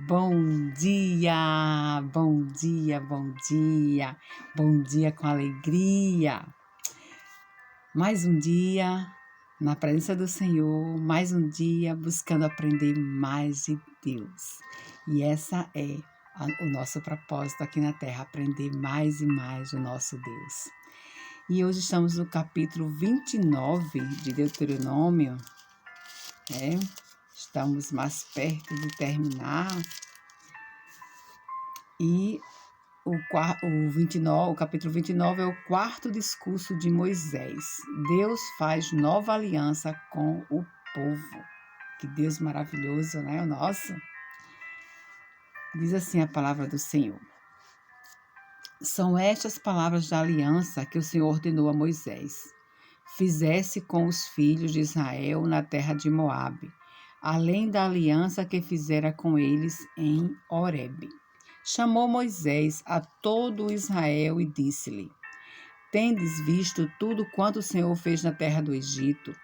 Bom dia, bom dia, bom dia, bom dia com alegria. Mais um dia na presença do Senhor, mais um dia buscando aprender mais de Deus. E essa é o nosso propósito aqui na Terra, aprender mais e mais do nosso Deus. E hoje estamos no capítulo 29 de Deuteronômio, Estamos mais perto de terminar. E o capítulo 29 é o quarto discurso de Moisés. Deus faz nova aliança com o povo. Que Deus maravilhoso, né? O nosso. Diz assim a palavra do Senhor. São estas palavras da aliança que o Senhor ordenou a Moisés. Fizesse com os filhos de Israel na terra de Moabe, além da aliança que fizera com eles em Horebe. Chamou Moisés a todo Israel e disse-lhe: Tendes visto tudo quanto o Senhor fez na terra do Egito,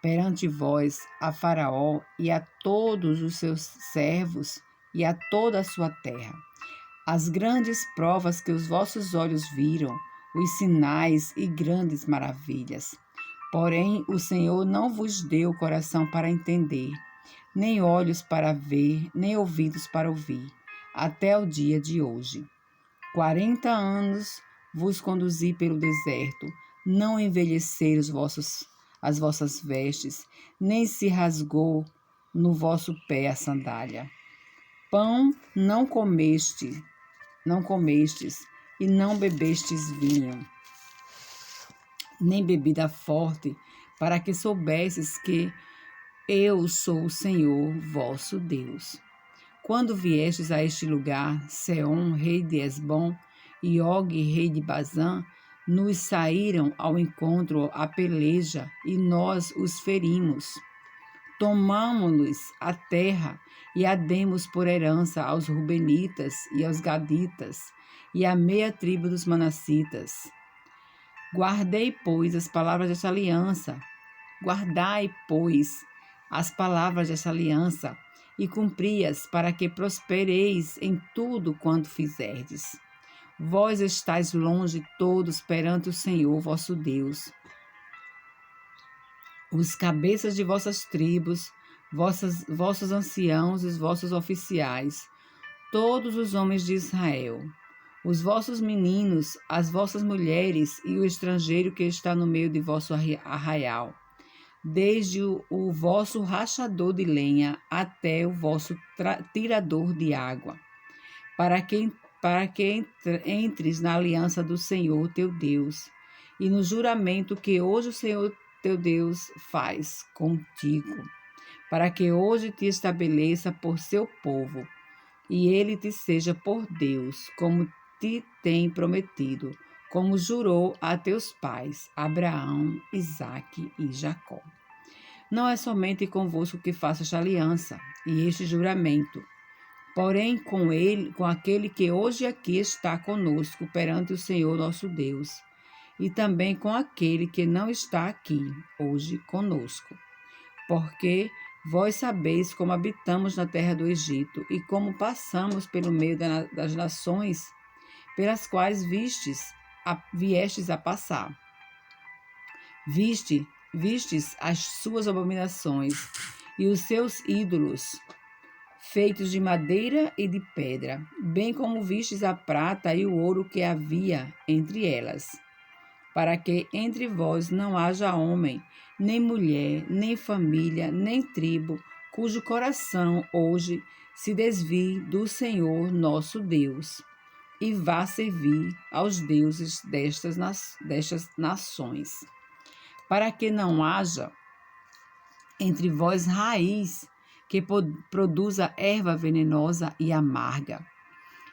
perante vós, a Faraó e a todos os seus servos e a toda a sua terra. As grandes provas que os vossos olhos viram, os sinais e grandes maravilhas. Porém, o Senhor não vos deu coração para entender, nem olhos para ver, nem ouvidos para ouvir, até o dia de hoje. 40 anos vos conduzi pelo deserto, não envelheceram as vossas vestes, nem se rasgou no vosso pé a sandália. Pão não comestes, e não bebestes vinho, nem bebida forte, para que soubesses que eu sou o Senhor vosso Deus. Quando viestes a este lugar, Seom, rei de Esbom, e Og, rei de Bazã, nos saíram ao encontro a peleja, e nós os ferimos. Tomamo-lhes a terra, e a demos por herança aos Rubenitas e aos Gaditas, e à meia tribo dos Manassitas. Guardai, pois, as palavras desta aliança. Guardai, pois, as palavras desta aliança, e cumpri-as, para que prospereis em tudo quanto fizerdes. Vós estáis longe todos perante o Senhor vosso Deus. Os cabeças de vossas tribos, vossos anciãos e os vossos oficiais, todos os homens de Israel, os vossos meninos, as vossas mulheres e o estrangeiro que está no meio de vosso arraial, desde o vosso rachador de lenha até o vosso tirador de água, para que entres na aliança do Senhor teu Deus e no juramento que hoje o Senhor teu Deus faz contigo, para que hoje te estabeleça por seu povo e ele te seja por Deus, como te tem prometido, como jurou a teus pais, Abraão, Isaque e Jacó. Não é somente convosco que faço esta aliança e este juramento, porém com aquele que hoje aqui está conosco perante o Senhor nosso Deus, e também com aquele que não está aqui hoje conosco. Porque vós sabeis como habitamos na terra do Egito e como passamos pelo meio das nações pelas quais viestes a passar. Vistes as suas abominações e os seus ídolos, feitos de madeira e de pedra, bem como vistes a prata e o ouro que havia entre elas, para que entre vós não haja homem, nem mulher, nem família, nem tribo, cujo coração hoje se desvie do Senhor nosso Deus, e vá servir aos deuses destas nações, para que não haja entre vós raiz que produza erva venenosa e amarga.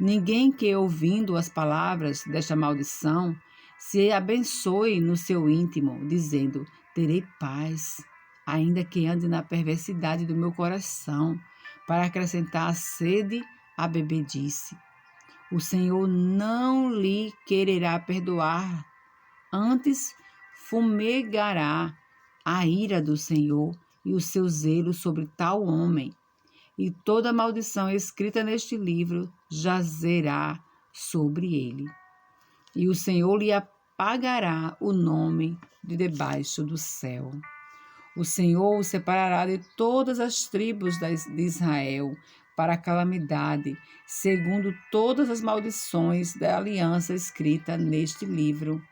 Ninguém que, ouvindo as palavras desta maldição, se abençoe no seu íntimo, dizendo: terei paz, ainda que ande na perversidade do meu coração, para acrescentar a sede à bebedice. O Senhor não lhe quererá perdoar, antes fumegará a ira do Senhor e o seu zelo sobre tal homem, e toda maldição escrita neste livro jazerá sobre ele. E o Senhor lhe apagará o nome de debaixo do céu. O Senhor o separará de todas as tribos de Israel para a calamidade, segundo todas as maldições da aliança escrita neste livro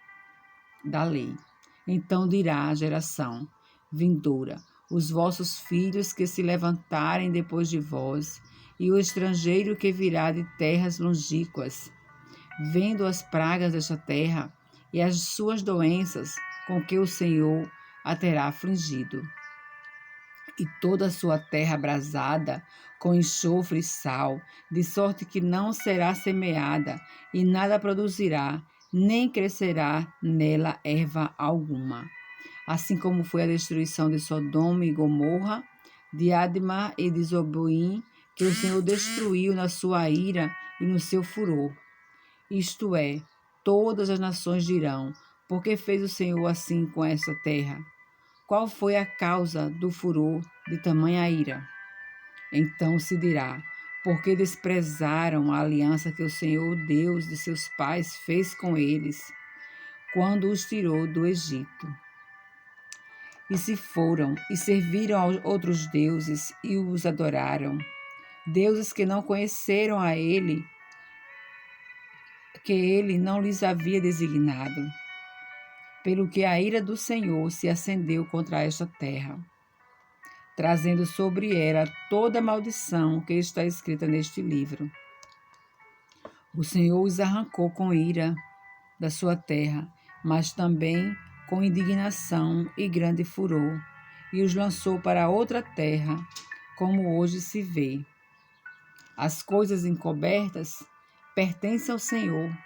da lei. Então dirá a geração vindoura: os vossos filhos que se levantarem depois de vós, e o estrangeiro que virá de terras longínquas, vendo as pragas desta terra e as suas doenças com que o Senhor a terá afligido, e toda a sua terra abrasada com enxofre e sal, de sorte que não será semeada e nada produzirá, nem crescerá nela erva alguma. Assim como foi a destruição de Sodoma e Gomorra, de Adma e de Zeboim, que o Senhor destruiu na sua ira e no seu furor. Isto é, todas as nações dirão: por que fez o Senhor assim com esta terra? Qual foi a causa do furor de tamanha ira? Então se dirá: porque desprezaram a aliança que o Senhor, Deus de seus pais, fez com eles, quando os tirou do Egito. E se foram e serviram a outros deuses e os adoraram, deuses que não conheceram a ele, que ele não lhes havia designado, pelo que a ira do Senhor se acendeu contra esta terra, trazendo sobre ela toda a maldição que está escrita neste livro. O Senhor os arrancou com ira da sua terra, mas também com indignação e grande furor, e os lançou para outra terra, como hoje se vê. As coisas encobertas pertencem ao Senhor,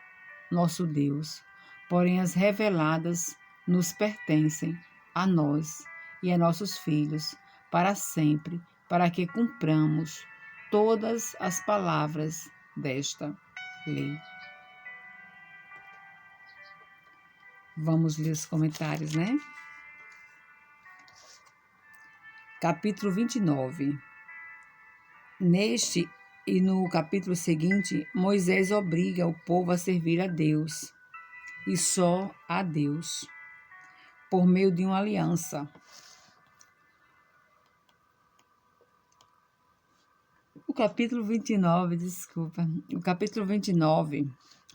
nosso Deus, porém as reveladas nos pertencem a nós e a nossos filhos para sempre, para que cumpramos todas as palavras desta lei. Vamos ler os comentários, né? Capítulo 29. Neste e no capítulo seguinte, Moisés obriga o povo a servir a Deus, e só a Deus, por meio de uma aliança. O capítulo 29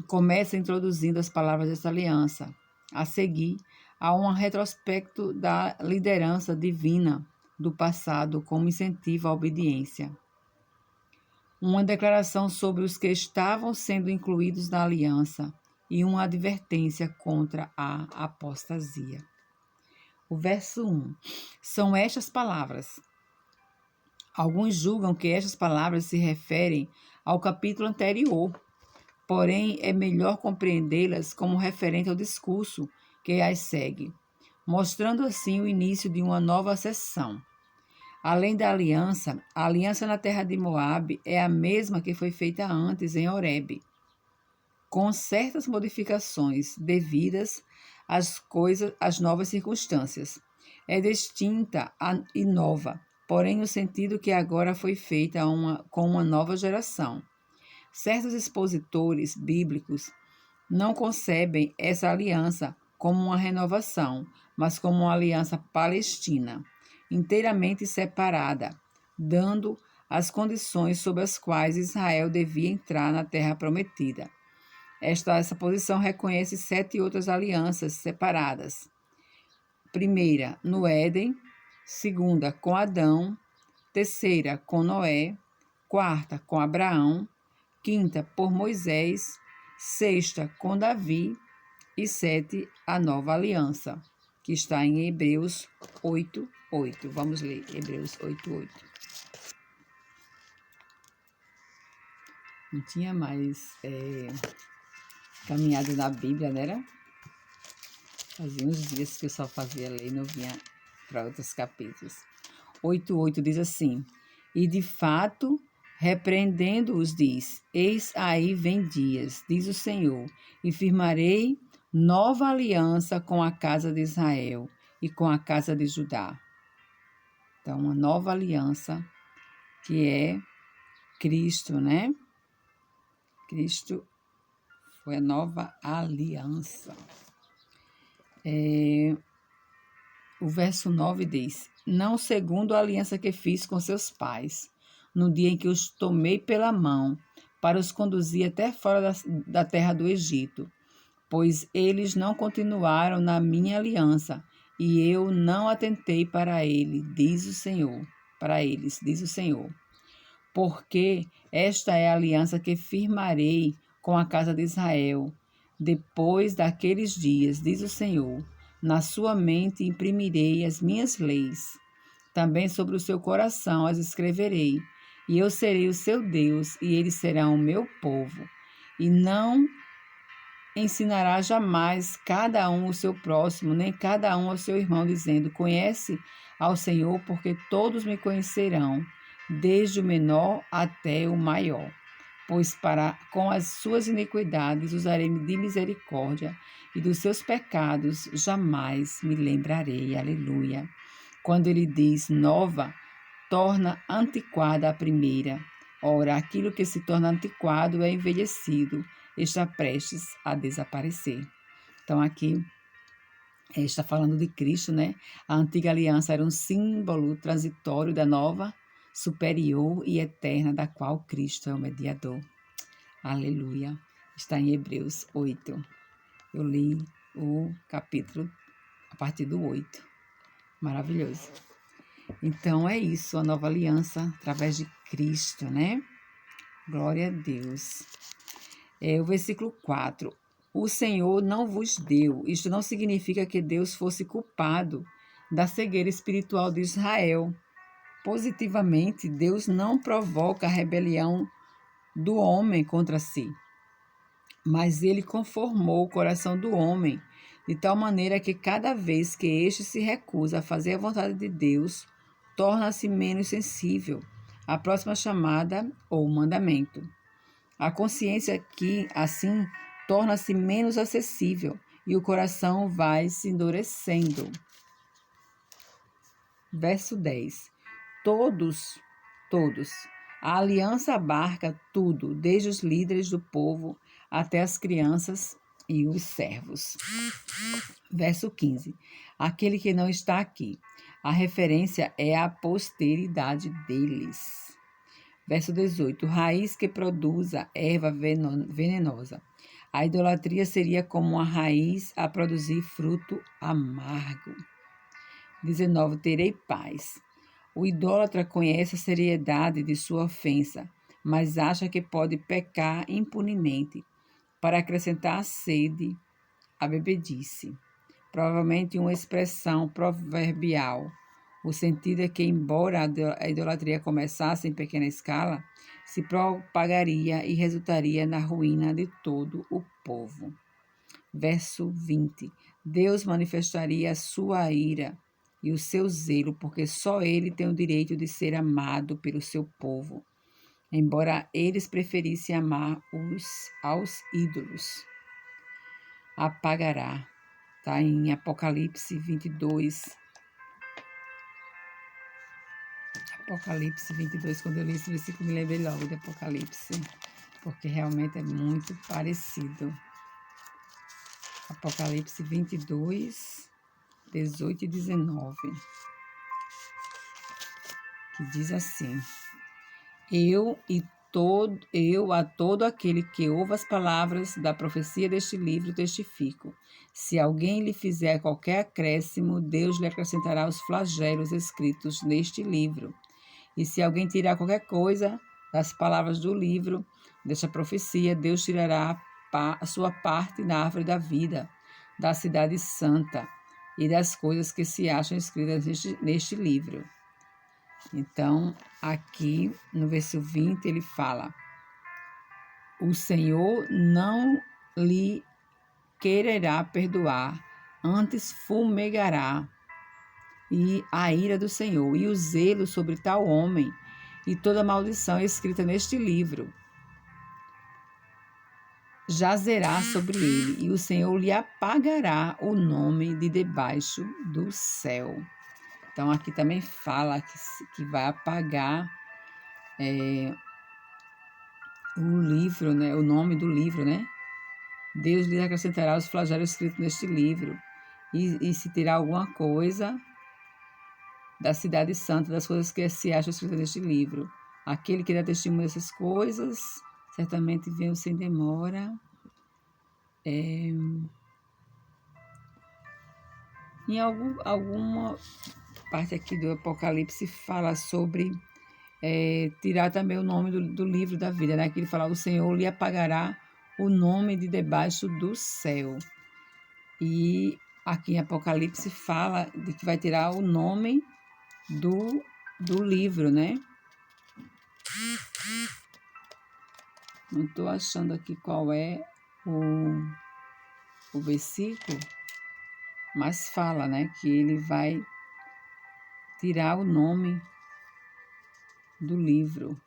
começa introduzindo as palavras dessa aliança. A seguir, há um retrospecto da liderança divina do passado como incentivo à obediência. Uma declaração sobre os que estavam sendo incluídos na aliança e uma advertência contra a apostasia. O verso 1. São estas palavras. Alguns julgam que estas palavras se referem ao capítulo anterior, porém é melhor compreendê-las como referente ao discurso que as segue, mostrando assim o início de uma nova sessão. Além da aliança, a aliança na terra de Moabe é a mesma que foi feita antes em Horebe, com certas modificações devidas às novas circunstâncias. É distinta e nova, porém no sentido que agora foi feita com uma nova geração. Certos expositores bíblicos não concebem essa aliança como uma renovação, mas como uma aliança palestina, inteiramente separada, dando as condições sob as quais Israel devia entrar na terra prometida. Essa posição reconhece 7 outras alianças separadas. Primeira, no Éden. Segunda, com Adão. Terceira, com Noé. Quarta, com Abraão. Quinta, por Moisés. Sexta, com Davi. E 7, a nova aliança, que está em Hebreus 8:8. Vamos ler Hebreus 8:8. Não tinha mais caminhado na Bíblia, né? Fazia uns dias que eu só fazia ler e não vinha para outros capítulos. 8:8 diz assim: e de fato, repreendendo-os, diz: eis aí vem dias, diz o Senhor, e firmarei nova aliança com a casa de Israel e com a casa de Judá. Então, uma nova aliança que é Cristo, né? Cristo foi a nova aliança. O verso 9 diz: Não segundo a aliança que fiz com seus pais, no dia em que os tomei pela mão, para os conduzir até fora da terra do Egito, pois eles não continuaram na minha aliança, e eu não atentei para ele, diz o Senhor. Para eles, diz o Senhor. Porque esta é a aliança que firmarei com a casa de Israel. Depois daqueles dias, diz o Senhor, na sua mente imprimirei as minhas leis. Também sobre o seu coração as escreverei. E eu serei o seu Deus, e eles serão o meu povo. E não ensinará jamais cada um o seu próximo, nem cada um ao seu irmão, dizendo: Conhece ao Senhor, porque todos me conhecerão, desde o menor até o maior. Pois com as suas iniquidades usarei de misericórdia, e dos seus pecados jamais me lembrarei. Aleluia. Quando ele diz nova, torna antiquada a primeira. Ora, aquilo que se torna antiquado é envelhecido, está prestes a desaparecer. Então, aqui está falando de Cristo, né? A antiga aliança era um símbolo transitório da nova, superior e eterna, da qual Cristo é o mediador. Aleluia. Está em Hebreus 8. Eu li o capítulo a partir do 8. Maravilhoso. Então, é isso, a nova aliança através de Cristo, né? Glória a Deus. O versículo 4. O Senhor não vos deu. Isto não significa que Deus fosse culpado da cegueira espiritual de Israel. Positivamente, Deus não provoca a rebelião do homem contra si, mas ele conformou o coração do homem de tal maneira que cada vez que este se recusa a fazer a vontade de Deus, torna-se menos sensível à próxima chamada ou mandamento. A consciência que, assim, torna-se menos acessível e o coração vai se endurecendo. Verso 10. Todos, a aliança abarca tudo, desde os líderes do povo até as crianças e os servos. Verso 15. Aquele que não está aqui. A referência é a posteridade deles. Verso 18. Raiz que produza erva venenosa. A idolatria seria como uma raiz a produzir fruto amargo. 19. Terei paz. O idólatra conhece a seriedade de sua ofensa, mas acha que pode pecar impunemente para acrescentar a sede à bebedice. Provavelmente uma expressão proverbial. O sentido é que, embora a idolatria começasse em pequena escala, se propagaria e resultaria na ruína de todo o povo. Verso 20. Deus manifestaria a sua ira e o seu zelo, porque só ele tem o direito de ser amado pelo seu povo, embora eles preferissem amar aos ídolos. Apagará. Está em Apocalipse 22. Apocalipse 22, quando eu li esse versículo, me lembrei logo de Apocalipse, porque realmente é muito parecido. Apocalipse 22, 18 e 19, que diz assim: Eu a todo aquele que ouve as palavras da profecia deste livro testifico. Se alguém lhe fizer qualquer acréscimo, Deus lhe acrescentará os flagelos escritos neste livro. E se alguém tirar qualquer coisa das palavras do livro desta profecia, Deus tirará a sua parte na árvore da vida, da cidade santa e das coisas que se acham escritas neste livro. Então, aqui no verso 20, ele fala: o Senhor não lhe quererá perdoar, antes fumegará e a ira do Senhor, e o zelo sobre tal homem, e toda maldição escrita neste livro jazerá sobre ele, e o Senhor lhe apagará o nome de debaixo do céu. Então, aqui também fala que vai apagar é, o livro, né? O nome do livro, né? Deus lhe acrescentará os flagelos escritos neste livro. E se tirar alguma coisa da cidade santa, das coisas que se acham escritas neste livro. Aquele que dá testemunho dessas coisas, certamente vem sem demora. Em alguma parte aqui do Apocalipse fala sobre tirar também o nome do livro da vida, né? Que ele fala, o Senhor lhe apagará o nome de debaixo do céu. E aqui em Apocalipse fala de que vai tirar o nome do livro, né? Não estou achando aqui qual é o versículo, mas fala, né, que ele vai tirar o nome do livro.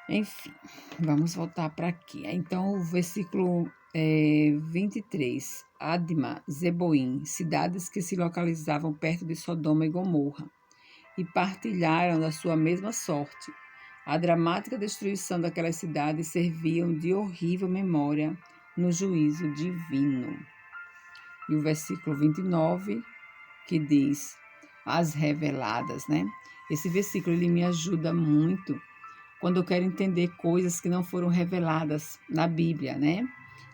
Enfim, vamos voltar para aqui. Então, o versículo 23. Adma, Zeboim, cidades que se localizavam perto de Sodoma e Gomorra, e partilharam da sua mesma sorte. A dramática destruição daquelas cidades serviam de horrível memória no juízo divino. E o versículo 29, que diz, as reveladas, né? Esse versículo, ele me ajuda muito quando eu quero entender coisas que não foram reveladas na Bíblia, né?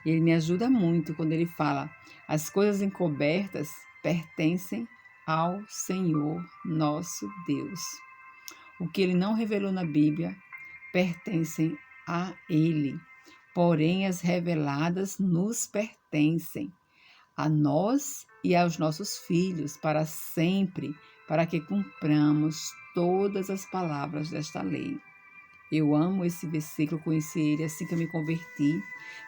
Ele me ajuda muito quando ele fala, as coisas encobertas pertencem ao Senhor nosso Deus. O que ele não revelou na Bíblia pertencem a ele. Porém, as reveladas nos pertencem, a nós e aos nossos filhos, para sempre, para que cumpramos todas as palavras desta lei. Eu amo esse versículo, conheci ele assim que eu me converti,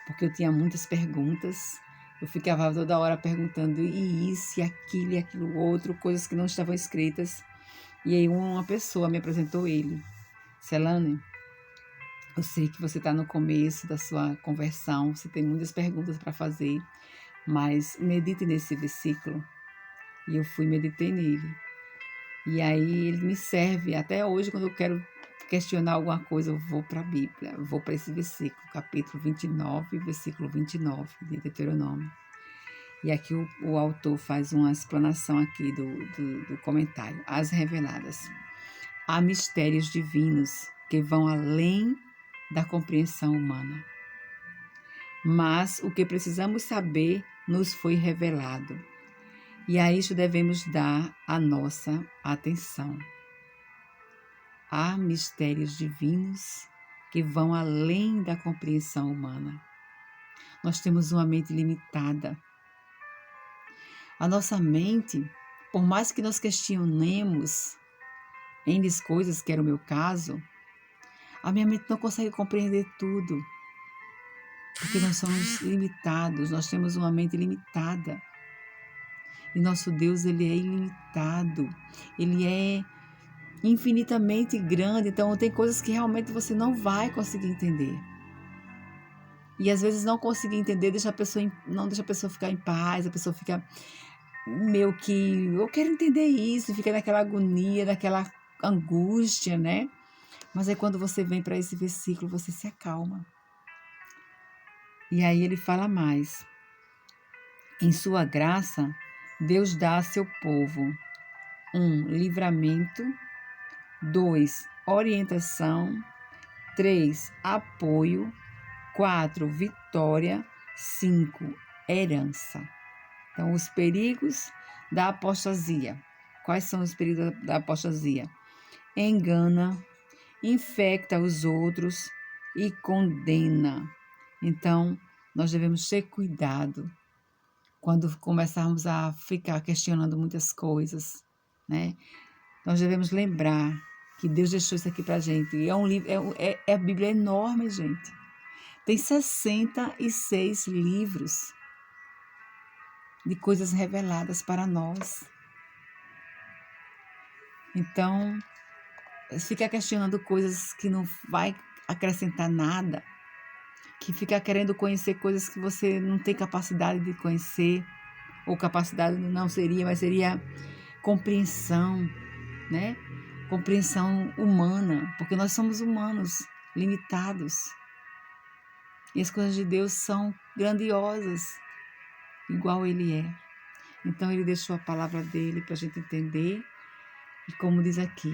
porque eu tinha muitas perguntas. Eu ficava toda hora perguntando e isso, e aquilo outro, coisas que não estavam escritas. E aí uma pessoa me apresentou ele. Celane, eu sei que você está no começo da sua conversão, você tem muitas perguntas para fazer, mas medite nesse versículo. E eu meditei nele. E aí ele me serve, até hoje, quando eu quero questionar alguma coisa, eu vou para a Bíblia, eu vou para esse versículo, capítulo 29, versículo 29 de Deuteronômio. E aqui o autor faz uma explanação aqui do comentário. As reveladas. Há mistérios divinos que vão além da compreensão humana. Mas o que precisamos saber nos foi revelado. E a isso devemos dar a nossa atenção. Há mistérios divinos que vão além da compreensão humana. Nós temos uma mente limitada. A nossa mente, por mais que nós questionemos N coisas, que era o meu caso, a minha mente não consegue compreender tudo. Porque nós somos limitados, nós temos uma mente limitada. E nosso Deus, ele é ilimitado, ele é infinitamente grande, então tem coisas que realmente você não vai conseguir entender. E às vezes não conseguir entender não deixa a pessoa ficar em paz, a pessoa fica meio que, eu quero entender isso, fica naquela agonia, naquela angústia, né? Mas aí quando você vem para esse versículo, você se acalma. E aí ele fala mais. Em sua graça, Deus dá a seu povo 1. Livramento. 2. Orientação. 3. Apoio. 4. Vitória. 5. Herança. Então, os perigos da apostasia. Quais são os perigos da apostasia? Engana, infecta os outros e condena. Então, nós devemos ter cuidado quando começarmos a ficar questionando muitas coisas, né? Nós devemos lembrar que Deus deixou isso aqui pra gente. E é um livro, a Bíblia é enorme, gente. Tem 66 livros de coisas reveladas para nós. Então, ficar questionando coisas que não vai acrescentar nada, que fica querendo conhecer coisas que você não tem capacidade de conhecer, ou capacidade não seria, mas seria compreensão, né? Compreensão humana, porque nós somos humanos, limitados. E as coisas de Deus são grandiosas, igual Ele é. Então Ele deixou a palavra dele para a gente entender. E como diz aqui,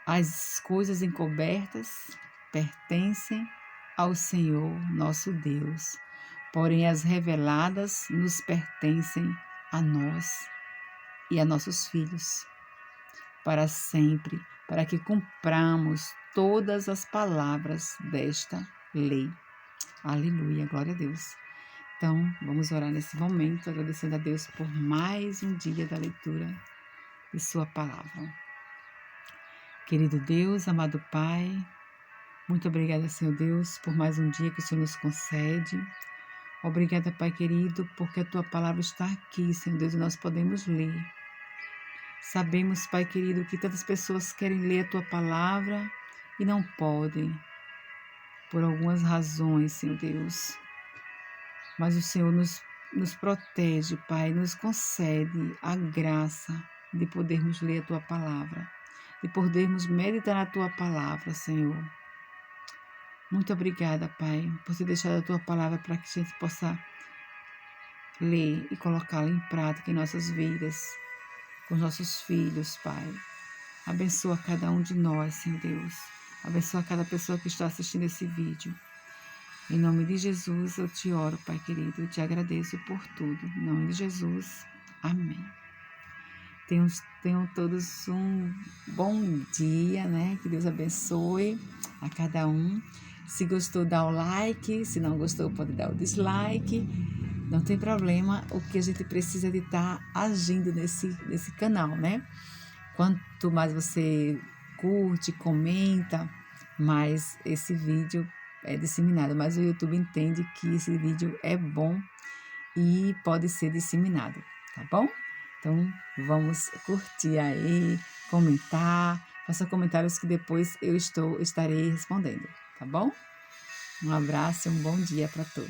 as coisas encobertas pertencem ao Senhor nosso Deus, porém as reveladas nos pertencem a nós e a nossos filhos, para sempre, para que cumpramos todas as palavras desta lei. Aleluia, glória a Deus. Então, vamos orar nesse momento, agradecendo a Deus por mais um dia da leitura de sua palavra. Querido Deus, amado Pai, muito obrigada, Senhor Deus, por mais um dia que o Senhor nos concede. Obrigada, Pai querido, porque a Tua palavra está aqui, Senhor Deus, e nós podemos ler. Sabemos, Pai querido, que tantas pessoas querem ler a Tua palavra e não podem, por algumas razões, Senhor Deus. Mas o Senhor nos protege, Pai, nos concede a graça de podermos ler a Tua palavra, de podermos meditar na Tua palavra, Senhor. Muito obrigada, Pai, por ter deixado a Tua palavra para que a gente possa ler e colocá-la em prática em nossas vidas, com os nossos filhos, Pai. Abençoa cada um de nós, Senhor Deus. Abençoa cada pessoa que está assistindo esse vídeo. Em nome de Jesus, eu te oro, Pai querido, eu te agradeço por tudo. Em nome de Jesus, amém. Tenham todos um bom dia, né? Que Deus abençoe a cada um. Se gostou, dá o like. Se não gostou, pode dar o dislike. Não tem problema. O que a gente precisa de estar agindo nesse canal, né? Quanto mais você curte, comenta, mais esse vídeo é disseminado. Mas o YouTube entende que esse vídeo é bom e pode ser disseminado, tá bom? Então, vamos curtir aí, comentar, faça comentários que depois eu estarei respondendo, tá bom? Um abraço e um bom dia para todos.